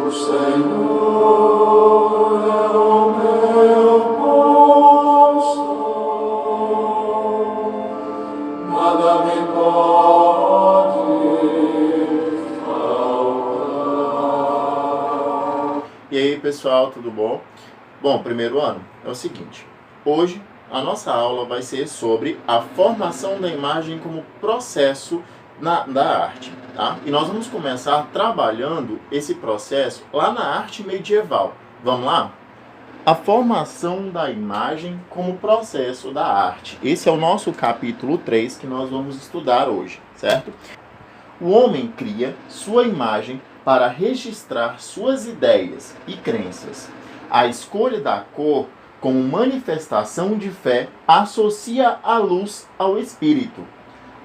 O Senhor é o meu pastor, nada me pode faltar. E aí, pessoal, tudo bom? Bom, primeiro ano é o seguinte: hoje a nossa aula vai ser sobre a formação da imagem como processo da arte, tá? E nós vamos começar trabalhando esse processo lá na arte medieval. Vamos lá? A formação da imagem como processo da arte. Esse é o nosso capítulo 3 que nós vamos estudar hoje, certo? O homem cria sua imagem para registrar suas ideias e crenças. A escolha da cor como manifestação de fé associa a luz ao espírito.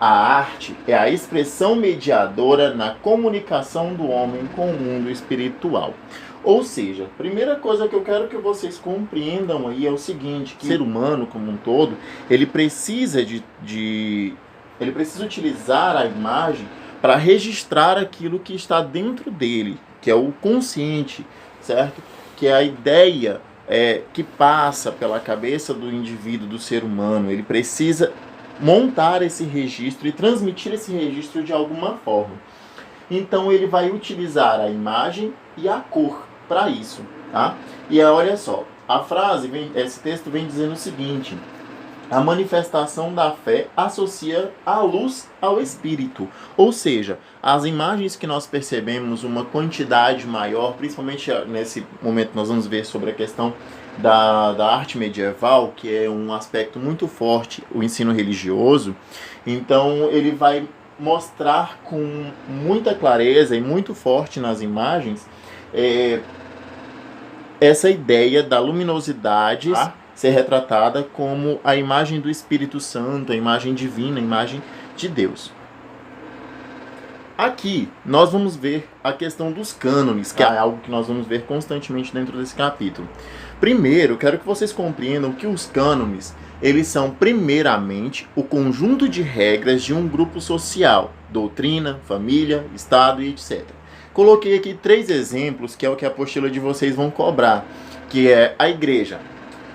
A arte é a expressão mediadora na comunicação do homem com o mundo espiritual. Ou seja, a primeira coisa que eu quero que vocês compreendam aí é o seguinte, que o ser humano como um todo, ele precisa ele precisa utilizar a imagem para registrar aquilo que está dentro dele, que é o consciente, certo? Que é a ideia que passa pela cabeça do indivíduo, do ser humano. Ele precisa montar esse registro e transmitir esse registro de alguma forma. Então ele vai utilizar a imagem e a cor para isso, tá? E olha só, esse texto vem dizendo o seguinte: a manifestação da fé associa a luz ao espírito. Ou seja, as imagens que nós percebemos uma quantidade maior, principalmente nesse momento nós vamos ver sobre a questão da arte medieval, que é um aspecto muito forte, o ensino religioso. Então ele vai mostrar com muita clareza e muito forte nas imagens essa ideia da luminosidade ser retratada como a imagem do Espírito Santo, a imagem divina, a imagem de Deus. Aqui nós vamos ver a questão dos cânones, que é algo que nós vamos ver constantemente dentro desse capítulo. Primeiro, quero que vocês compreendam que os cânones, eles são primeiramente o conjunto de regras de um grupo social, doutrina, família, estado e etc. Coloquei aqui 3 exemplos, que é o que a apostila de vocês vão cobrar, que é a igreja.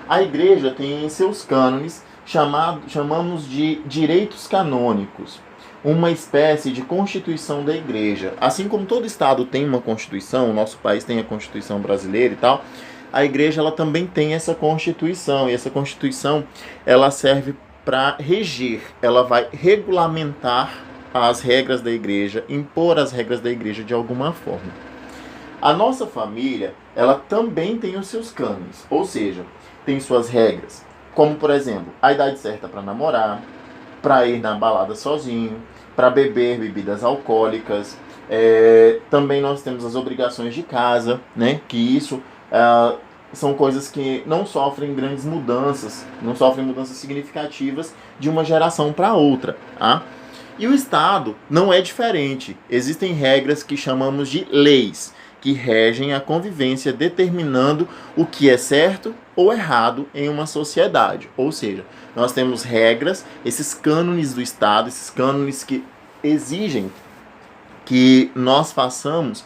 A igreja tem em seus cânones, chamamos de direitos canônicos, uma espécie de constituição da igreja. Assim como todo estado tem uma constituição, o nosso país tem a Constituição brasileira e tal, a igreja ela também tem essa constituição, e essa constituição ela serve para reger, ela vai regulamentar as regras da igreja, impor as regras da igreja de alguma forma. A nossa família, ela também tem os seus cânones, ou seja, tem suas regras, como por exemplo, a idade certa para namorar, para ir na balada sozinho, para beber bebidas alcoólicas. Também nós temos as obrigações de casa, né? Que isso são coisas que não sofrem grandes mudanças, não sofrem mudanças significativas de uma geração para outra, tá? E o Estado não é diferente. Existem regras que chamamos de leis, que regem a convivência, determinando o que é certo ou errado em uma sociedade. Ou seja, nós temos regras, esses cânones do Estado, esses cânones que exigem que nós façamos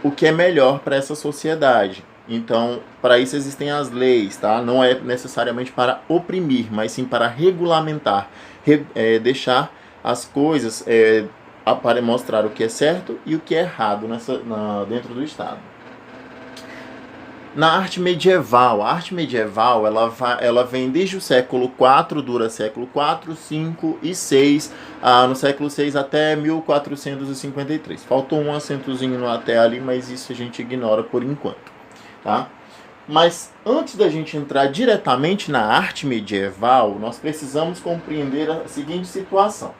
o que é melhor para essa sociedade. Então, para isso existem as leis, tá? Não é necessariamente para oprimir, mas sim para regulamentar, deixar as coisas para mostrar o que é certo e o que é errado dentro do Estado. Na arte medieval, a arte medieval ela vem desde o século IV, dura século IV, V e VI, no século VI até 1453. Faltou um acentozinho no até ali, mas isso a gente ignora por enquanto, tá? Mas antes da gente entrar diretamente na arte medieval, nós precisamos compreender a seguinte situação.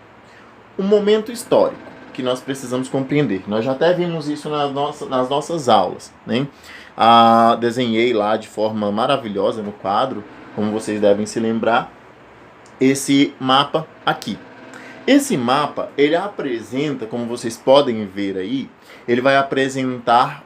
Um momento histórico que nós precisamos compreender. Nós já até vimos isso nas nossas aulas, né? Desenhei lá de forma maravilhosa no quadro, como vocês devem se lembrar, esse mapa aqui. Esse mapa, ele apresenta, como vocês podem ver aí, ele vai apresentar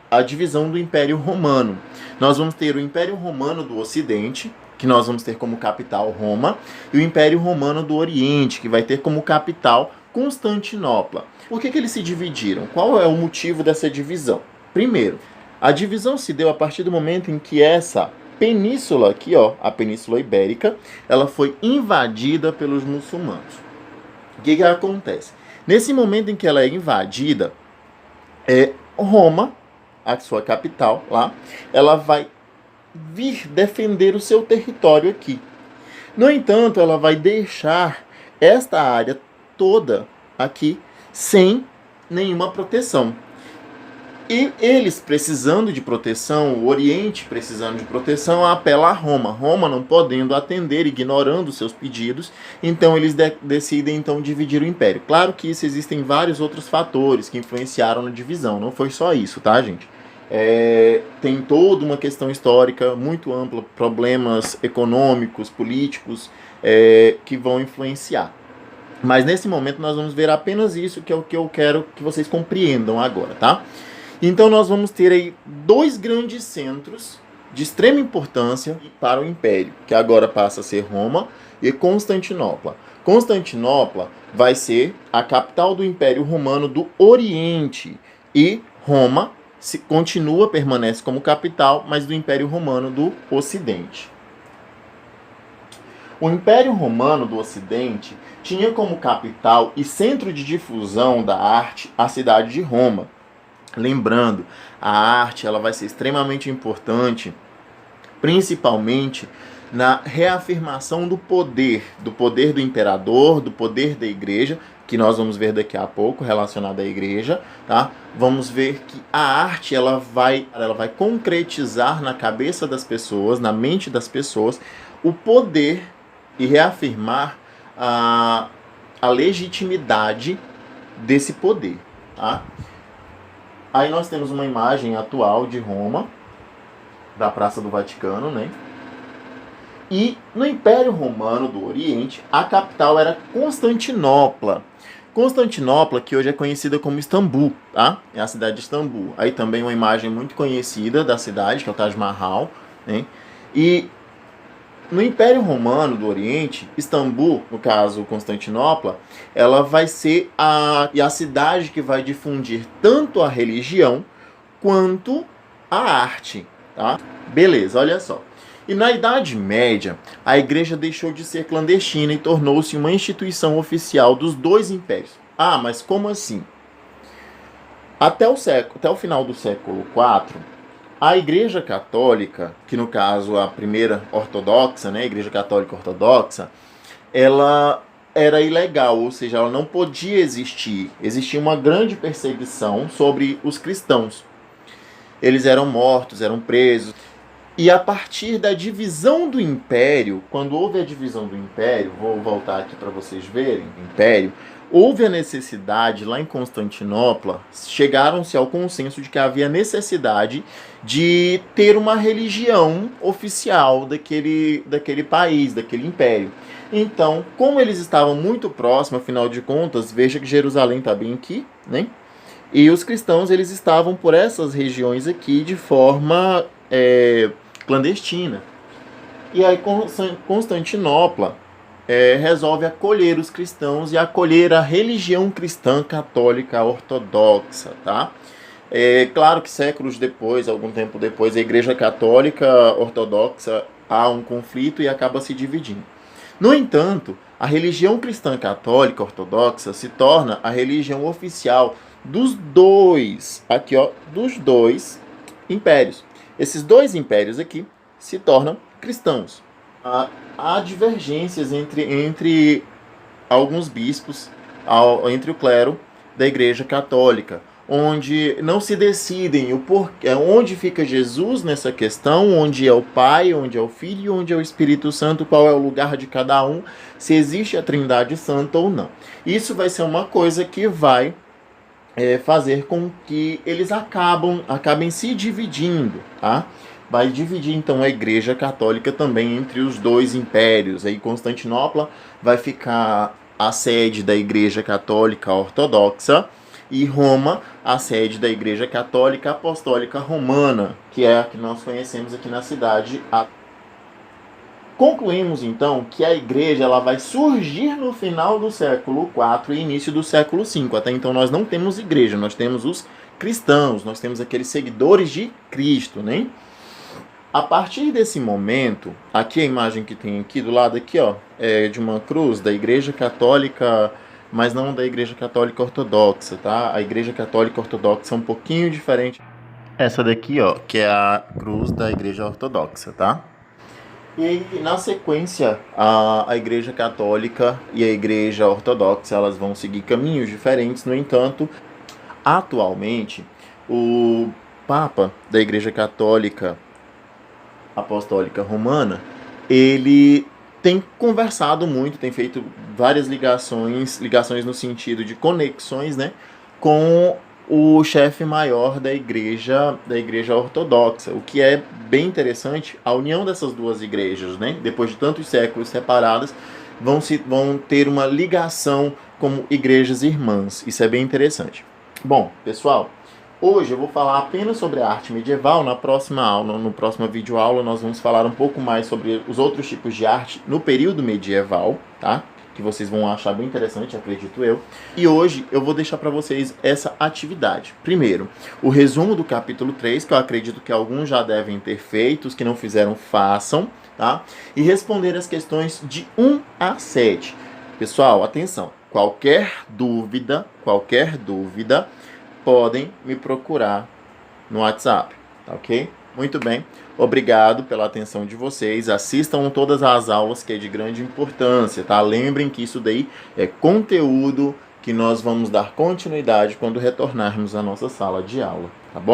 a divisão do Império Romano. Nós vamos ter o Império Romano do Ocidente, que nós vamos ter como capital Roma, e o Império Romano do Oriente, que vai ter como capital Constantinopla. Por que eles se dividiram? Qual é o motivo dessa divisão? Primeiro, a divisão se deu a partir do momento em que essa península aqui, ó, a Península Ibérica, ela foi invadida pelos muçulmanos. O que acontece? Nesse momento em que ela é invadida, Roma, a sua capital lá, ela vai vir defender o seu território aqui. No entanto, ela vai deixar esta área toda aqui sem nenhuma proteção. E eles precisando de proteção, o Oriente precisando de proteção, apela a Roma. Roma não podendo atender, ignorando seus pedidos, então eles decidem então dividir o império. Claro que isso existem vários outros fatores que influenciaram na divisão, não foi só isso, tá, gente? Tem toda uma questão histórica muito ampla, problemas econômicos, políticos, que vão influenciar. Mas nesse momento nós vamos ver apenas isso, que é o que eu quero que vocês compreendam agora, tá? Então nós vamos ter aí dois grandes centros de extrema importância para o Império, que agora passa a ser Roma e Constantinopla. Constantinopla vai ser a capital do Império Romano do Oriente e Roma permanece como capital, mas do Império Romano do Ocidente. O Império Romano do Ocidente tinha como capital e centro de difusão da arte a cidade de Roma. Lembrando, a arte ela vai ser extremamente importante, principalmente na reafirmação do poder do imperador, do poder da igreja, que nós vamos ver daqui a pouco, relacionado à igreja, tá? Vamos ver que a arte ela vai concretizar na cabeça das pessoas, na mente das pessoas, o poder e reafirmar a legitimidade desse poder, tá? Aí nós temos uma imagem atual de Roma, da Praça do Vaticano, né? E no Império Romano do Oriente, a capital era Constantinopla. Constantinopla, que hoje é conhecida como Istambul, tá? É a cidade de Istambul. Aí também uma imagem muito conhecida da cidade, que é o Taj Mahal, né? E no Império Romano do Oriente, Istambul, no caso Constantinopla, ela vai ser a cidade que vai difundir tanto a religião quanto a arte, tá? Beleza, olha só. E na Idade Média, a igreja deixou de ser clandestina e tornou-se uma instituição oficial dos dois impérios. Ah, mas como assim? Até o final do século IV, a Igreja Católica, que no caso a primeira ortodoxa, né, a Igreja Católica Ortodoxa, ela era ilegal, ou seja, ela não podia existir. Existia uma grande perseguição sobre os cristãos. Eles eram mortos, eram presos. E a partir da divisão do Império, quando houve a divisão do Império, vou voltar aqui para vocês verem, Império, houve a necessidade, lá em Constantinopla, chegaram-se ao consenso de que havia necessidade de ter uma religião oficial daquele país, daquele império. Então, como eles estavam muito próximos, afinal de contas, veja que Jerusalém está bem aqui, né? E os cristãos, eles estavam por essas regiões aqui de forma clandestina. E aí Constantinopla resolve acolher os cristãos e acolher a religião cristã católica ortodoxa, tá? Claro que séculos depois, algum tempo depois, a Igreja Católica Ortodoxa há um conflito e acaba se dividindo. No entanto, a religião cristã católica ortodoxa se torna a religião oficial dos dois impérios. Esses dois impérios aqui se tornam cristãos. Há divergências entre alguns bispos, entre o clero da Igreja Católica, onde não se decidem o porquê, onde fica Jesus nessa questão, onde é o Pai, onde é o Filho, onde é o Espírito Santo, qual é o lugar de cada um, se existe a Trindade Santa ou não. Isso vai ser uma coisa que vai fazer com que eles acabem se dividindo, tá? Vai dividir então a Igreja Católica também entre os dois impérios. Aí Constantinopla vai ficar a sede da Igreja Católica Ortodoxa e Roma a sede da Igreja Católica Apostólica Romana, que é a que nós conhecemos aqui na cidade. Concluímos então que a igreja ela vai surgir no final do século IV e início do século V. Até então nós não temos igreja, nós temos os cristãos, nós temos aqueles seguidores de Cristo, né? A partir desse momento, aqui a imagem que tem aqui do lado aqui, ó, é de uma cruz da Igreja Católica, mas não da Igreja Católica Ortodoxa, tá? A Igreja Católica Ortodoxa é um pouquinho diferente. Essa daqui, ó, que é a cruz da Igreja Ortodoxa, tá? E aí, na sequência, a Igreja Católica e a Igreja Ortodoxa, elas vão seguir caminhos diferentes. No entanto, atualmente, o Papa da Igreja Católica Apostólica Romana, ele tem conversado muito, tem feito várias ligações no sentido de conexões, né, com o chefe maior da igreja ortodoxa, o que é bem interessante. A união dessas duas igrejas, né, depois de tantos séculos separadas, vão ter uma ligação como igrejas irmãs. Isso é bem interessante. Bom, pessoal, hoje eu vou falar apenas sobre a arte medieval. Na próxima aula, no próximo vídeo aula, nós vamos falar um pouco mais sobre os outros tipos de arte no período medieval, tá? Que vocês vão achar bem interessante, acredito eu. E hoje eu vou deixar para vocês essa atividade. Primeiro, o resumo do capítulo 3, que eu acredito que alguns já devem ter feito, os que não fizeram, façam, tá? E responder as questões de 1 a 7. Pessoal, atenção, qualquer dúvida, podem me procurar no WhatsApp, tá ok? Muito bem, obrigado pela atenção de vocês. Assistam todas as aulas, que é de grande importância, tá? Lembrem que isso daí é conteúdo que nós vamos dar continuidade quando retornarmos à nossa sala de aula, tá bom?